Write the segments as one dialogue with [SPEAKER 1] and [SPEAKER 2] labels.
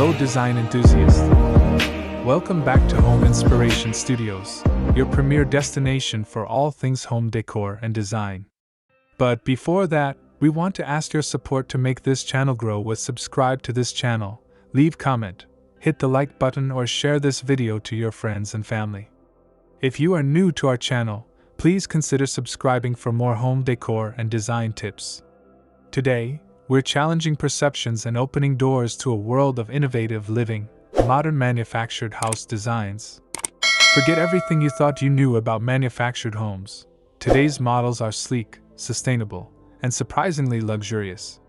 [SPEAKER 1] Hello design enthusiasts. Welcome back to Home Inspiration Studios, your premier destination for all things home decor and design. But before that, we want to ask your support to make this channel grow with subscribe to this channel, leave comment, hit the like button or share this video to your friends and family. If you are new to our channel, please consider subscribing for more home decor and design tips. Today, we're challenging perceptions and opening doors to a world of innovative living, modern manufactured house designs. Forget everything you thought you knew about manufactured homes. Today's models are sleek, sustainable, and surprisingly luxurious.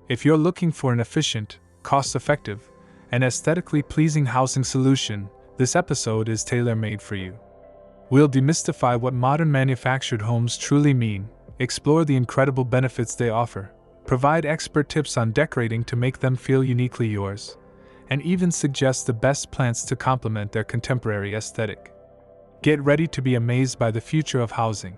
[SPEAKER 1] If you're looking for an efficient, cost-effective, and aesthetically pleasing housing solution, this episode is tailor-made for you. We'll demystify what modern manufactured homes truly mean, explore the incredible benefits they offer, provide expert tips on decorating to make them feel uniquely yours, and even suggest the best plants to complement their contemporary aesthetic. Get ready to be amazed by the future of housing.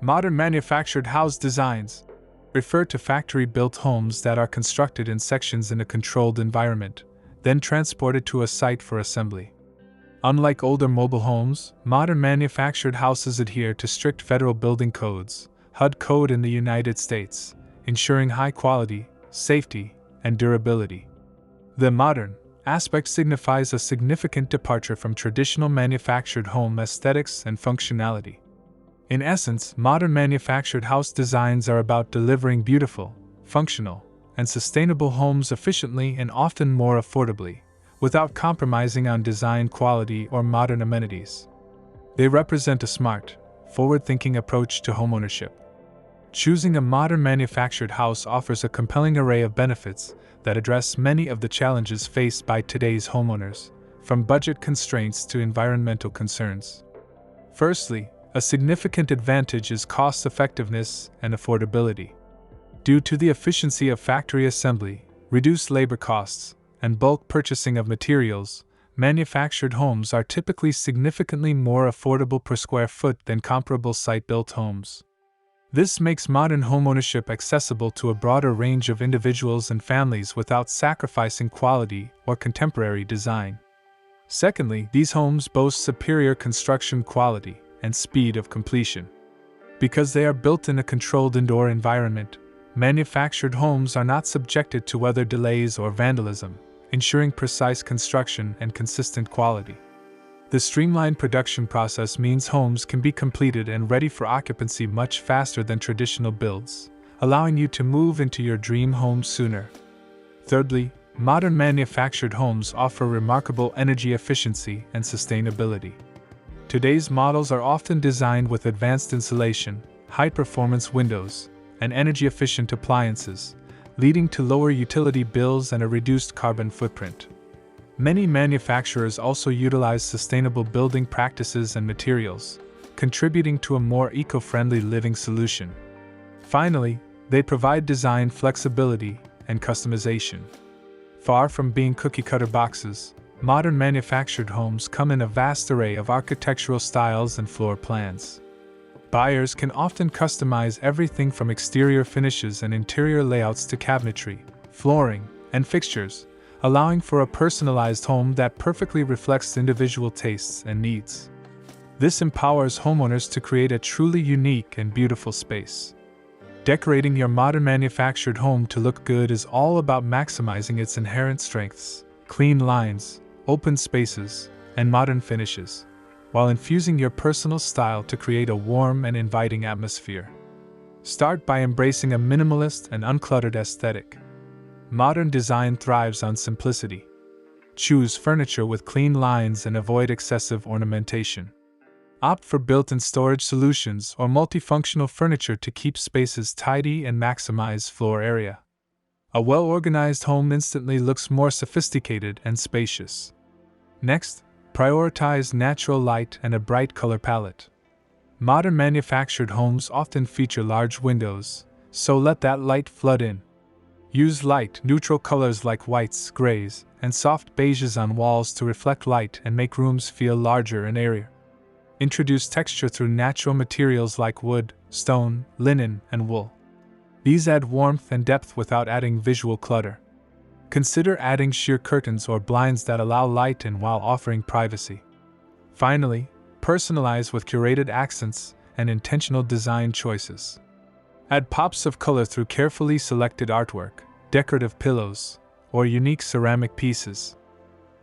[SPEAKER 1] Modern manufactured house designs refer to factory-built homes that are constructed in sections in a controlled environment, then transported to a site for assembly. Unlike older mobile homes, modern manufactured houses adhere to strict federal building codes, HUD code in the United States, ensuring high quality, safety, and durability. The modern aspect signifies a significant departure from traditional manufactured home aesthetics and functionality. In essence, modern manufactured house designs are about delivering beautiful, functional, and sustainable homes efficiently and often more affordably, without compromising on design quality or modern amenities. They represent a smart, forward-thinking approach to homeownership. Choosing a modern manufactured house offers a compelling array of benefits that address many of the challenges faced by today's homeowners, from budget constraints to environmental concerns. Firstly, a significant advantage is cost-effectiveness and affordability. Due to the efficiency of factory assembly, reduced labor costs, and bulk purchasing of materials, manufactured homes are typically significantly more affordable per square foot than comparable site-built homes. This makes modern homeownership accessible to a broader range of individuals and families without sacrificing quality or contemporary design. Secondly, these homes boast superior construction quality and speed of completion. Because they are built in a controlled indoor environment, manufactured homes are not subjected to weather delays or vandalism, ensuring precise construction and consistent quality. The streamlined production process means homes can be completed and ready for occupancy much faster than traditional builds, allowing you to move into your dream home sooner. Thirdly, modern manufactured homes offer remarkable energy efficiency and sustainability. Today's models are often designed with advanced insulation, high-performance windows, and energy-efficient appliances, leading to lower utility bills and a reduced carbon footprint. Many manufacturers also utilize sustainable building practices and materials, contributing to a more eco-friendly living solution. Finally, they provide design flexibility and customization. Far from being cookie-cutter boxes, modern manufactured homes come in a vast array of architectural styles and floor plans. Buyers can often customize everything from exterior finishes and interior layouts to cabinetry, flooring, and fixtures, allowing for a personalized home that perfectly reflects individual tastes and needs. This empowers homeowners to create a truly unique and beautiful space. Decorating your modern manufactured home to look good is all about maximizing its inherent strengths, clean lines, open spaces, and modern finishes, while infusing your personal style to create a warm and inviting atmosphere. Start by embracing a minimalist and uncluttered aesthetic. Modern design thrives on simplicity. Choose furniture with clean lines and avoid excessive ornamentation. Opt for built-in storage solutions or multifunctional furniture to keep spaces tidy and maximize floor area. A well-organized home instantly looks more sophisticated and spacious. Next, prioritize natural light and a bright color palette. Modern manufactured homes often feature large windows, so let that light flood in. Use light, neutral colors like whites, grays, and soft beiges on walls to reflect light and make rooms feel larger and airier. Introduce texture through natural materials like wood, stone, linen, and wool. These add warmth and depth without adding visual clutter. Consider adding sheer curtains or blinds that allow light in while offering privacy. Finally, personalize with curated accents and intentional design choices. Add pops of color through carefully selected artwork, decorative pillows, or unique ceramic pieces.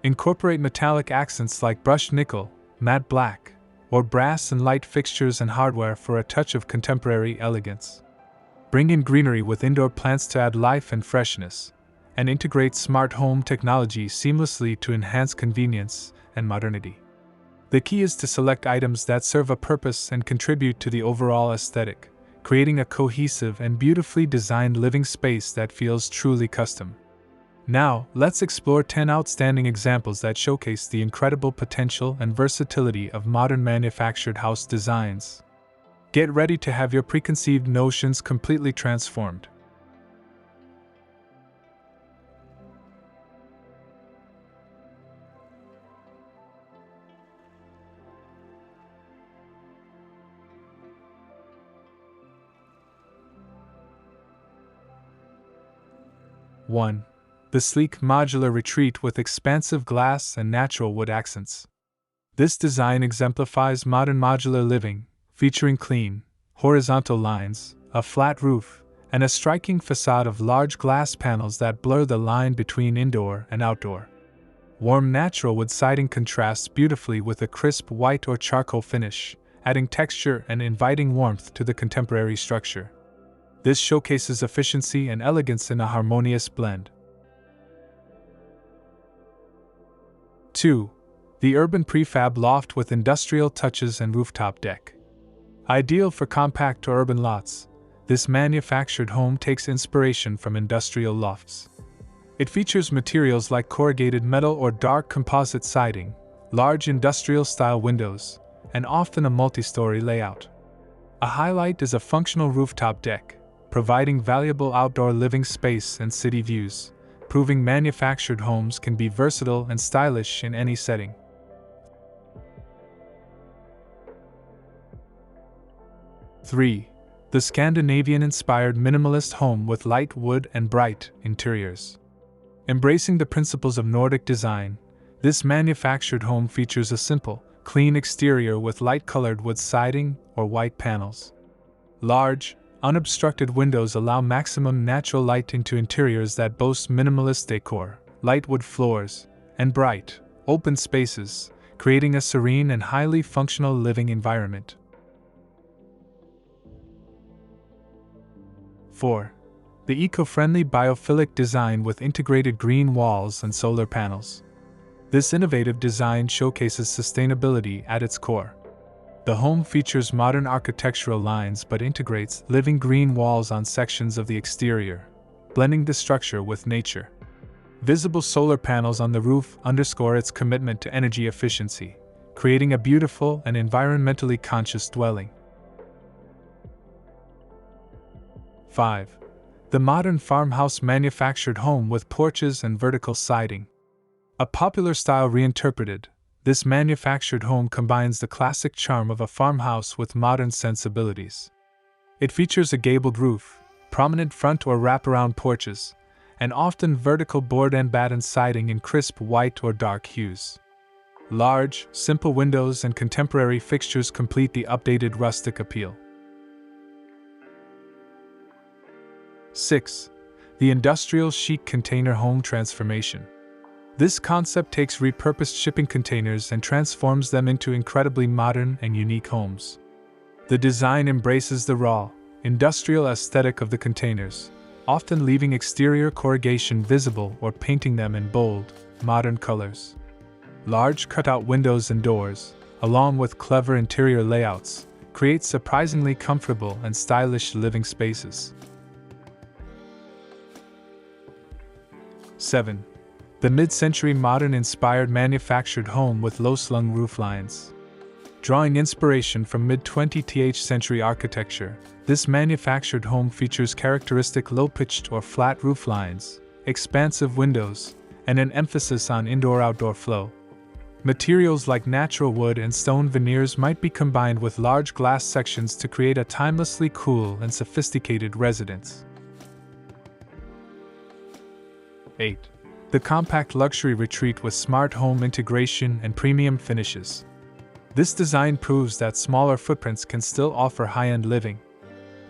[SPEAKER 1] Incorporate metallic accents like brushed nickel, matte black, or brass and light fixtures and hardware for a touch of contemporary elegance. Bring in greenery with indoor plants to add life and freshness, and integrate smart home technology seamlessly to enhance convenience and modernity. The key is to select items that serve a purpose and contribute to the overall aesthetic, creating a cohesive and beautifully designed living space that feels truly custom. Now, let's explore 10 outstanding examples that showcase the incredible potential and versatility of modern manufactured house designs. Get ready to have your preconceived notions completely transformed. One. The sleek modular retreat with expansive glass and natural wood accents. This design exemplifies modern modular living, featuring clean, horizontal lines, a flat roof, and a striking facade of large glass panels that blur the line between indoor and outdoor. Warm natural wood siding contrasts beautifully with a crisp white or charcoal finish, adding texture and inviting warmth to the contemporary structure. This showcases efficiency and elegance in a harmonious blend. 2. The urban prefab loft with industrial touches and rooftop deck. Ideal for compact or urban lots, this manufactured home takes inspiration from industrial lofts. It features materials like corrugated metal or dark composite siding, large industrial-style windows, and often a multi-story layout. A highlight is a functional rooftop deck, providing valuable outdoor living space and city views, proving manufactured homes can be versatile and stylish in any setting. 3. The Scandinavian-inspired minimalist home with light wood and bright interiors. Embracing the principles of Nordic design, this manufactured home features a simple, clean exterior with light-colored wood siding or white panels. Large, unobstructed windows allow maximum natural light into interiors that boast minimalist decor, light wood floors, and bright, open spaces, creating a serene and highly functional living environment. 4. The eco-friendly biophilic design with integrated green walls and solar panels. This innovative design showcases sustainability at its core. The home features modern architectural lines but integrates living green walls on sections of the exterior, blending the structure with nature. Visible solar panels on the roof underscore its commitment to energy efficiency, creating a beautiful and environmentally conscious dwelling. 5. The modern farmhouse manufactured home with porches and vertical siding. A popular style reinterpreted, this manufactured home combines the classic charm of a farmhouse with modern sensibilities. It features a gabled roof, prominent front or wraparound porches, and often vertical board and batten siding in crisp white or dark hues. Large, simple windows and contemporary fixtures complete the updated rustic appeal. 6. The industrial chic container home transformation. This concept takes repurposed shipping containers and transforms them into incredibly modern and unique homes. The design embraces the raw, industrial aesthetic of the containers, often leaving exterior corrugation visible or painting them in bold, modern colors. Large cutout windows and doors, along with clever interior layouts, create surprisingly comfortable and stylish living spaces. 7. The mid-century modern-inspired manufactured home with low-slung roof lines. Drawing inspiration from mid-20th century architecture, this manufactured home features characteristic low-pitched or flat roof lines, expansive windows, and an emphasis on indoor-outdoor flow. Materials like natural wood and stone veneers might be combined with large glass sections to create a timelessly cool and sophisticated residence. 8. The compact luxury retreat with smart home integration and premium finishes. This design proves that smaller footprints can still offer high-end living.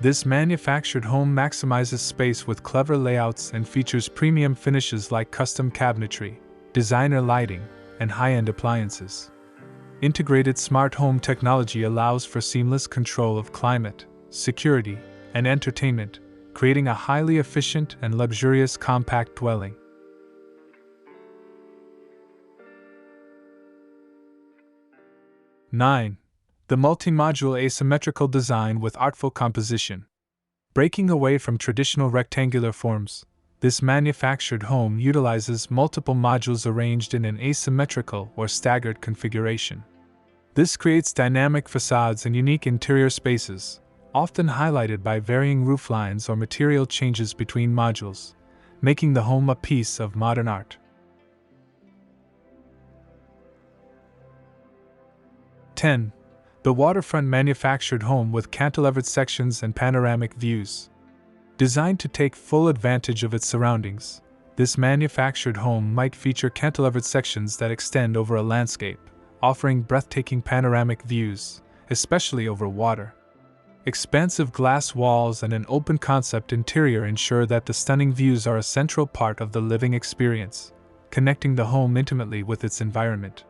[SPEAKER 1] This manufactured home maximizes space with clever layouts and features premium finishes like custom cabinetry, designer lighting, and high-end appliances. Integrated smart home technology allows for seamless control of climate, security, and entertainment, creating a highly efficient and luxurious compact dwelling. (9) The multi-module asymmetrical design with artful composition. Breaking away from traditional rectangular forms, this manufactured home utilizes multiple modules arranged in an asymmetrical or staggered configuration. This creates dynamic facades and unique interior spaces, often highlighted by varying rooflines or material changes between modules, making the home a piece of modern art. 10. The waterfront manufactured home with cantilevered sections and panoramic views. Designed to take full advantage of its surroundings, this manufactured home might feature cantilevered sections that extend over a landscape, offering breathtaking panoramic views, especially over water. Expansive glass walls and an open-concept interior ensure that the stunning views are a central part of the living experience, connecting the home intimately with its environment.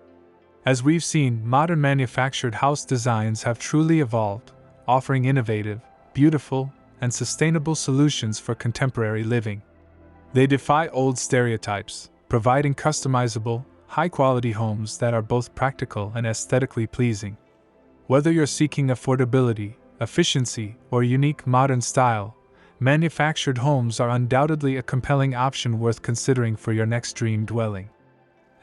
[SPEAKER 1] As we've seen, modern manufactured house designs have truly evolved, offering innovative, beautiful, and sustainable solutions for contemporary living. They defy old stereotypes, providing customizable, high-quality homes that are both practical and aesthetically pleasing. Whether you're seeking affordability, efficiency, or unique modern style, manufactured homes are undoubtedly a compelling option worth considering for your next dream dwelling.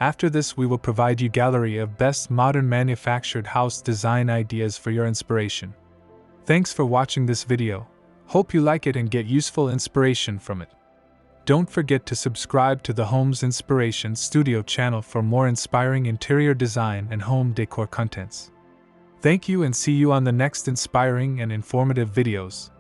[SPEAKER 1] After this, we will provide you a gallery of best modern manufactured house design ideas for your inspiration. Thanks for watching this video. Hope you like it and get useful inspiration from it. Don't forget to subscribe to the Homes Inspiration Studio channel for more inspiring interior design and home decor contents. Thank you and see you on the next inspiring and informative videos.